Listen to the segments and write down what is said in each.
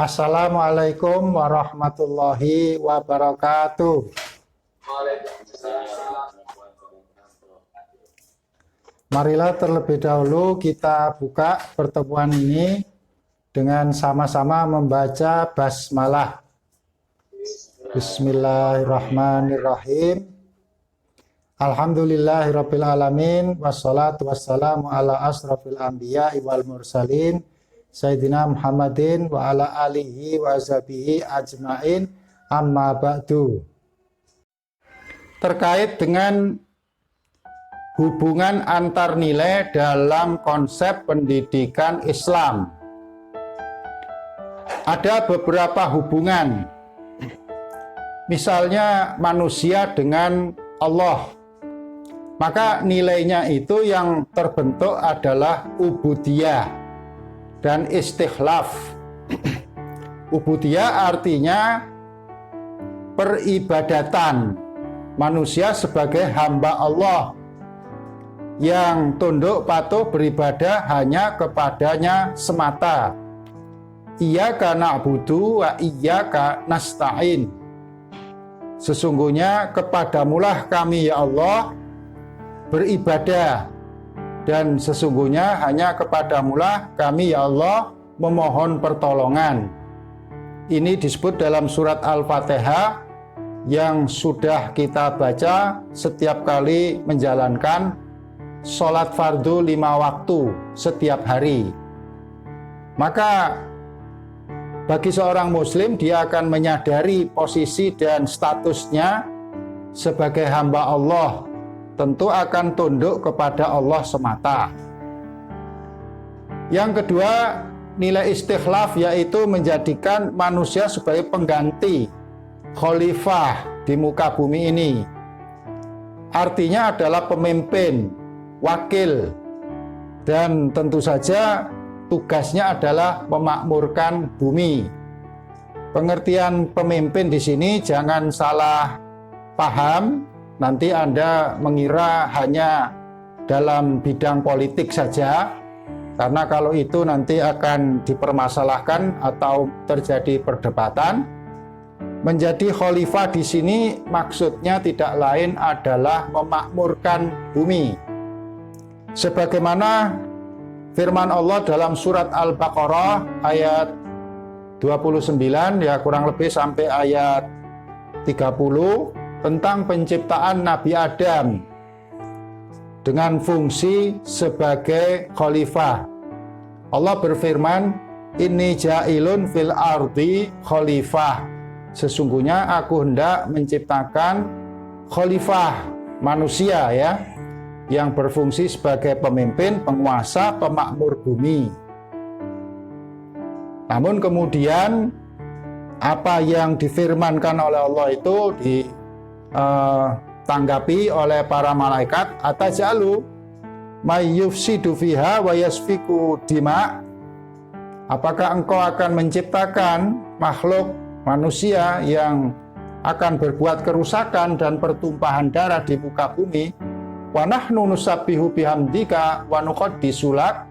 Assalamualaikum warahmatullahi wabarakatuh. Marilah terlebih dahulu kita buka pertemuan ini dengan sama-sama membaca basmalah. Bismillahirrahmanirrahim. Alhamdulillahirabbil alamin wassalatu wassalamu ala asrofil anbiya'i wal mursalin Sayyidina Muhammadin wa ala alihi wa ashabihi ajmain, amma ba'du. Terkait dengan hubungan antar nilai dalam konsep pendidikan Islam, ada beberapa hubungan. Misalnya manusia dengan Allah, maka nilainya itu yang terbentuk adalah ubudiyah dan istikhlaf. Ubudiyah artinya peribadatan, manusia sebagai hamba Allah yang tunduk patuh beribadah hanya kepadanya semata. Iyyaka na'budu wa iyyaka nasta'in. Sesungguhnya kepadamulah kami ya Allah beribadah, dan sesungguhnya hanya kepadamulah kami ya Allah memohon pertolongan. Ini disebut dalam surat Al-Fatihah yang sudah kita baca setiap kali menjalankan sholat fardu 5 waktu setiap hari. Maka bagi seorang muslim, dia akan menyadari posisi dan statusnya sebagai hamba Allah, tentu akan tunduk kepada Allah semata. Yang kedua, nilai istikhlaf, yaitu menjadikan manusia sebagai pengganti khalifah di muka bumi ini. Artinya adalah pemimpin, wakil, dan tentu saja tugasnya adalah memakmurkan bumi. Pengertian pemimpin di sini jangan salah paham, nanti Anda mengira hanya dalam bidang politik saja, karena kalau itu nanti akan dipermasalahkan atau terjadi perdebatan. Menjadi khalifah di sini maksudnya tidak lain adalah memakmurkan bumi. Sebagaimana firman Allah dalam surat Al-Baqarah ayat 29, ya kurang lebih sampai ayat 30, tentang penciptaan Nabi Adam dengan fungsi sebagai khalifah. Allah berfirman, inni ja'ilun fil ardi khalifah. Sesungguhnya aku hendak menciptakan khalifah manusia, ya, yang berfungsi sebagai pemimpin, penguasa, pemakmur bumi. Namun kemudian apa yang difirmankan oleh Allah itu tanggapi oleh para malaikat, atajalu may yufsidu fiha wa yasfiku dima. Apakah engkau akan menciptakan makhluk manusia yang akan berbuat kerusakan dan pertumpahan darah di muka bumi? Wa nahnu nusabbihu bihamdika wa nuqaddisu lak.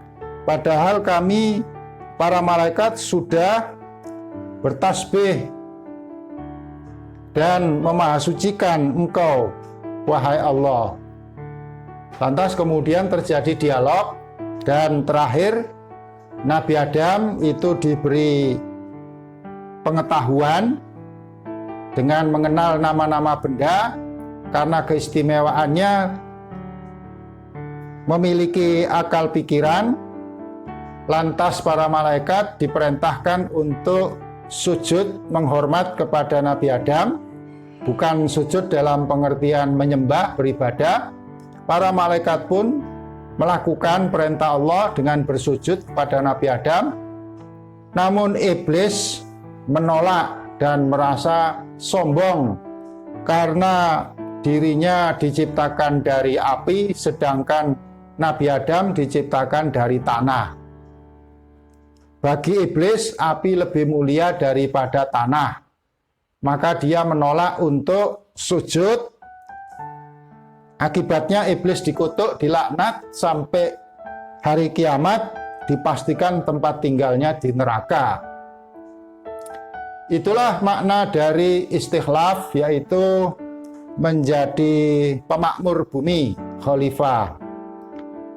Padahal kami para malaikat sudah bertasbih dan memahasucikan engkau, wahai Allah. Lantas kemudian terjadi dialog, dan terakhir Nabi Adam itu diberi pengetahuan dengan mengenal nama-nama benda, karena keistimewaannya memiliki akal pikiran. Lantas para malaikat diperintahkan untuk sujud menghormat kepada Nabi Adam, bukan sujud dalam pengertian menyembah, beribadah. Para malaikat pun melakukan perintah Allah dengan bersujud kepada Nabi Adam. Namun iblis menolak dan merasa sombong karena dirinya diciptakan dari api, sedangkan Nabi Adam diciptakan dari tanah. Bagi iblis, api lebih mulia daripada tanah. Maka dia menolak untuk sujud. Akibatnya iblis dikutuk, dilaknat, sampai hari kiamat dipastikan tempat tinggalnya di neraka. Itulah makna dari istikhlaf, yaitu menjadi pemakmur bumi, khalifah.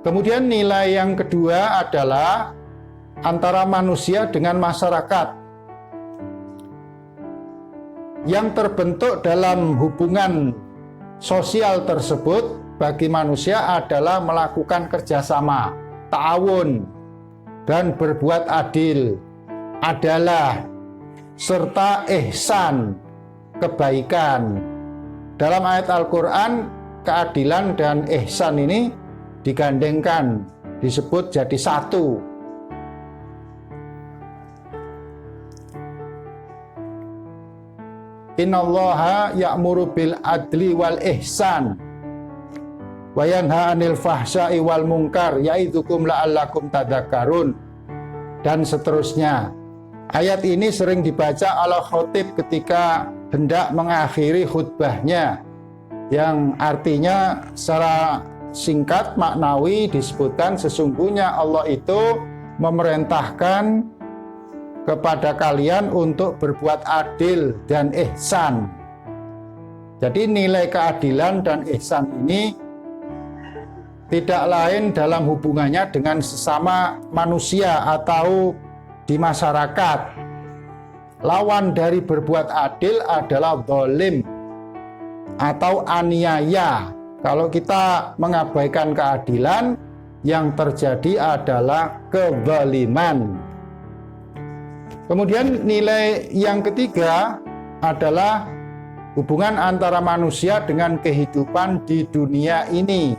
Kemudian nilai yang kedua adalah antara manusia dengan masyarakat. Yang terbentuk dalam hubungan sosial tersebut bagi manusia adalah melakukan kerjasama, ta'awun, dan berbuat adil, adalah, serta ihsan, kebaikan. Dalam ayat Al-Quran, keadilan dan ihsan ini digandengkan, disebut jadi satu. Innallaha ya'muru bil adli wal ihsan wa yanha 'anil fahsya'i wal munkar ya'idzukum la'allakum tadhakkarun, dan seterusnya. Ayat ini sering dibaca oleh khatib ketika hendak mengakhiri khutbahnya, yang artinya secara singkat maknawi disebutkan sesungguhnya Allah itu memerintahkan kepada kalian untuk berbuat adil dan ihsan. Jadi nilai keadilan dan ihsan ini tidak lain dalam hubungannya dengan sesama manusia atau di masyarakat. Lawan dari berbuat adil adalah zalim atau aniaya. Kalau kita mengabaikan keadilan, yang terjadi adalah kezaliman. Kemudian nilai yang ketiga adalah hubungan antara manusia dengan kehidupan di dunia ini.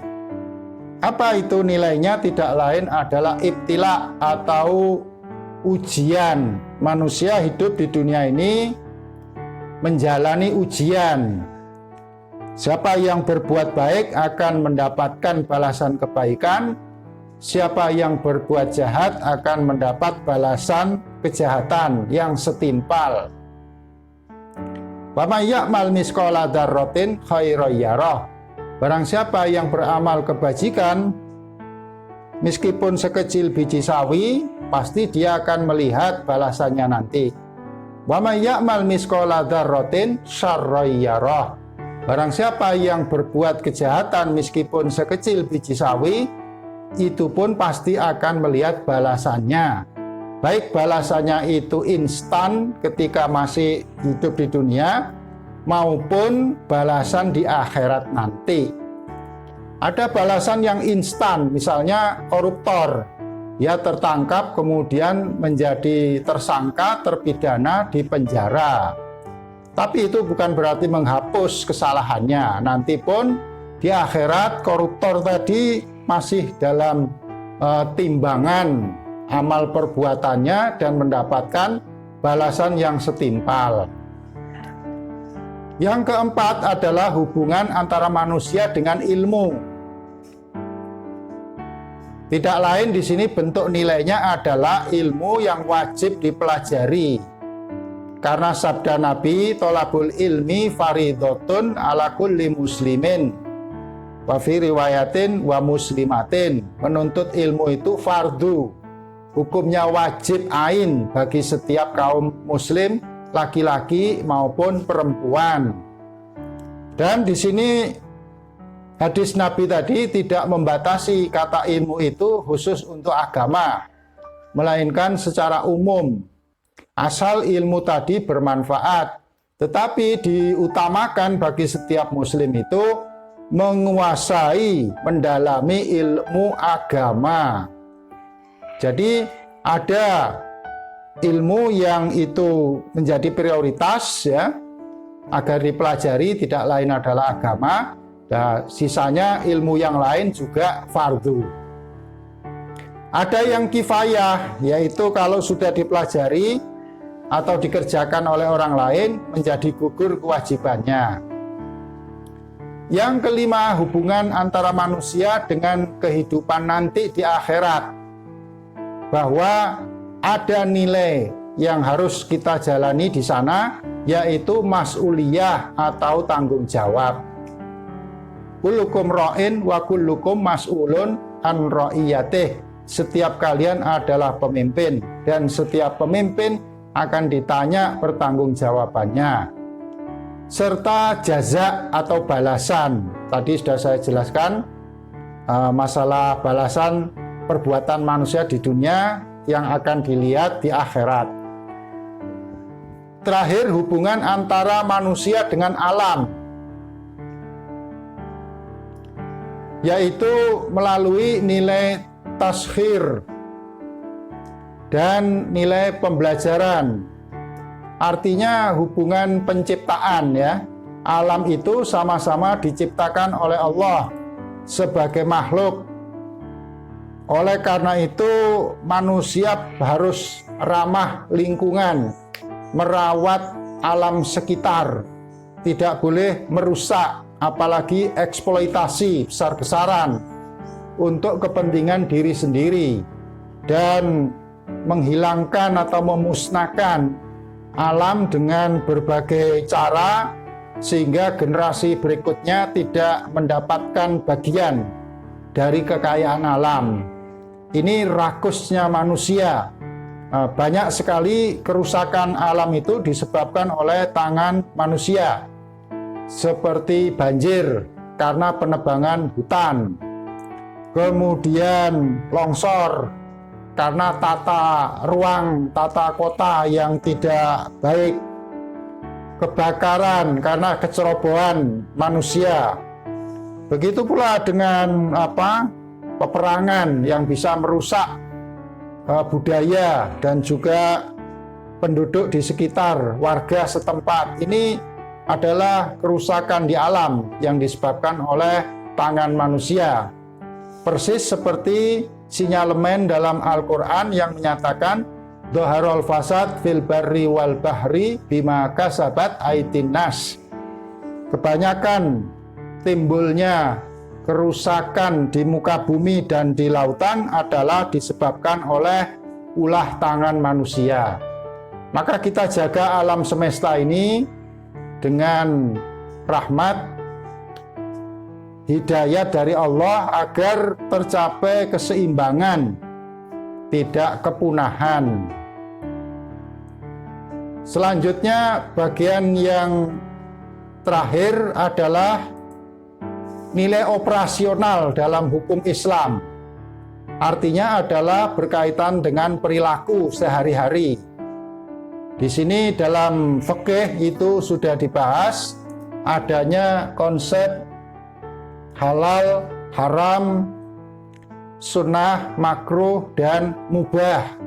Apa itu nilainya? Tidak lain adalah ibtila atau ujian. Manusia hidup di dunia ini menjalani ujian. Siapa yang berbuat baik akan mendapatkan balasan kebaikan. Siapa yang berbuat jahat akan mendapat balasan kejahatan yang setimpal. Wa may ya'mal misqala dzarratin khairan yarah. Barang siapa yang beramal kebajikan meskipun sekecil biji sawi, pasti dia akan melihat balasannya nanti. Wa may ya'mal misqala dzarratin syarran yarah. Barang siapa yang berbuat kejahatan meskipun sekecil biji sawi, itu pun pasti akan melihat balasannya. Baik balasannya itu instan ketika masih hidup di dunia, maupun balasan di akhirat nanti. Ada balasan yang instan, misalnya koruptor. Dia tertangkap kemudian menjadi tersangka, terpidana, di penjara. Tapi itu bukan berarti menghapus kesalahannya. Nanti pun di akhirat koruptor tadi masih dalam timbangan amal perbuatannya dan mendapatkan balasan yang setimpal. Yang keempat adalah hubungan antara manusia dengan ilmu. Tidak lain di sini bentuk nilainya adalah ilmu yang wajib dipelajari. Karena sabda Nabi, tolabul ilmi faridotun ala kulli muslimin wa fi riwayatin wa muslimatin. Menuntut ilmu itu fardu, hukumnya wajib ain bagi setiap kaum muslim, laki-laki maupun perempuan. Dan di sini hadis Nabi tadi tidak membatasi kata ilmu itu khusus untuk agama, melainkan secara umum. Asal ilmu tadi bermanfaat, tetapi diutamakan bagi setiap muslim itu menguasai, mendalami ilmu agama. Jadi ada ilmu yang itu menjadi prioritas ya, agar dipelajari, tidak lain adalah agama. Dan sisanya ilmu yang lain juga fardu. Ada yang kifayah, yaitu kalau sudah dipelajari atau dikerjakan oleh orang lain menjadi gugur kewajibannya. Yang kelima, hubungan antara manusia dengan kehidupan nanti di akhirat. Bahwa ada nilai yang harus kita jalani di sana, yaitu mas'uliyah atau tanggung jawab. Kullukum ra'in wa kullukum mas'ulun an ra'iyatih. Setiap kalian adalah pemimpin dan setiap pemimpin akan ditanya pertanggungjawabannya. Serta jaza atau balasan. Tadi sudah saya jelaskan masalah balasan perbuatan manusia di dunia yang akan dilihat di akhirat. Terakhir, hubungan antara manusia dengan alam, yaitu melalui nilai taskhir dan nilai pembelajaran. Artinya hubungan penciptaan ya. Alam itu sama-sama diciptakan oleh Allah sebagai makhluk. Oleh karena itu manusia harus ramah lingkungan, merawat alam sekitar, tidak boleh merusak, apalagi eksploitasi besar-besaran untuk kepentingan diri sendiri dan menghilangkan atau memusnahkan alam dengan berbagai cara sehingga generasi berikutnya tidak mendapatkan bagian dari kekayaan alam. Ini rakusnya manusia. Banyak sekali kerusakan alam itu disebabkan oleh tangan manusia, seperti banjir karena penebangan hutan, kemudian longsor karena tata ruang, tata kota yang tidak baik, kebakaran karena kecerobohan manusia. Begitu pula dengan peperangan yang bisa merusak budaya dan juga penduduk di sekitar, warga setempat. Ini adalah kerusakan di alam yang disebabkan oleh tangan manusia. Persis seperti sinyalemen dalam Al-Quran yang menyatakan Dhaharul fasad fil barri wal bahri bima kasabat aydin nas. Kebanyakan timbulnya kerusakan di muka bumi dan di lautan adalah disebabkan oleh ulah tangan manusia. Maka kita jaga alam semesta ini dengan rahmat, hidayat dari Allah agar tercapai keseimbangan, tidak kepunahan. Selanjutnya, bagian yang terakhir adalah nilai operasional dalam hukum Islam. Artinya adalah berkaitan dengan perilaku sehari-hari. Di sini dalam fikih itu sudah dibahas adanya konsep halal, haram, sunnah, makruh, dan mubah.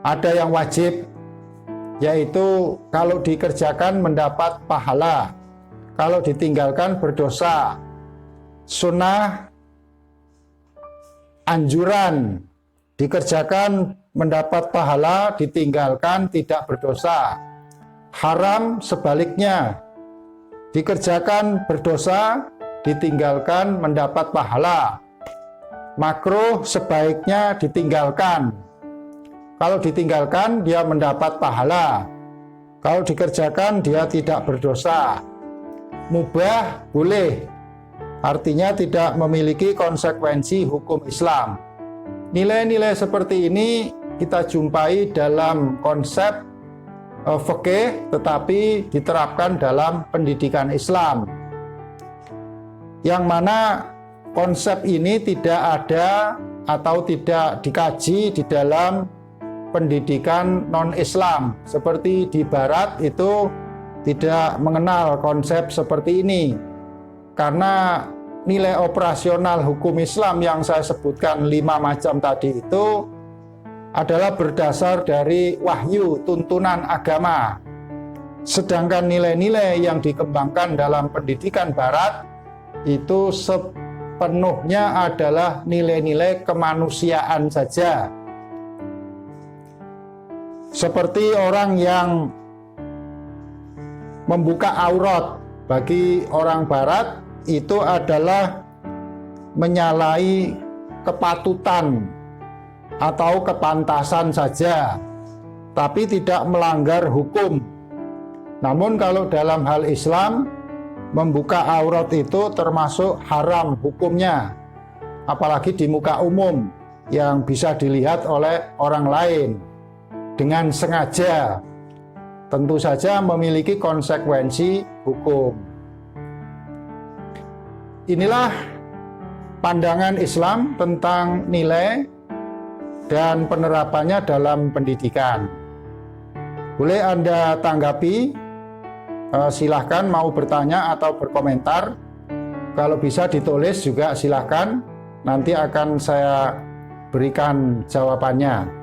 Ada yang wajib, yaitu kalau dikerjakan mendapat pahala, kalau ditinggalkan berdosa. Sunnah, anjuran, dikerjakan mendapat pahala, ditinggalkan tidak berdosa. Haram sebaliknya, dikerjakan berdosa, ditinggalkan mendapat pahala. Makruh sebaiknya ditinggalkan. Kalau ditinggalkan dia mendapat pahala. Kalau dikerjakan dia tidak berdosa. Mubah boleh, artinya tidak memiliki konsekuensi hukum Islam. Nilai-nilai seperti ini kita jumpai dalam konsep fikih, tetapi diterapkan dalam pendidikan Islam, yang mana konsep ini tidak ada atau tidak dikaji di dalam pendidikan non-Islam. Seperti di Barat itu tidak mengenal konsep seperti ini, karena nilai operasional hukum Islam yang saya sebutkan 5 macam tadi itu adalah berdasar dari wahyu, tuntunan agama. Sedangkan nilai-nilai yang dikembangkan dalam pendidikan Barat itu sepenuhnya adalah nilai-nilai kemanusiaan saja. Seperti orang yang membuka aurat, bagi orang Barat itu adalah menyalahi kepatutan atau kepantasan saja, tapi tidak melanggar hukum. Namun kalau dalam hal Islam, membuka aurat itu termasuk haram hukumnya, apalagi di muka umum yang bisa dilihat oleh orang lain. dengan sengaja, tentu saja memiliki konsekuensi hukum. Inilah pandangan Islam tentang nilai dan penerapannya dalam pendidikan. Boleh Anda tanggapi, silahkan mau bertanya atau berkomentar. Kalau bisa ditulis juga silahkan, nanti akan saya berikan jawabannya.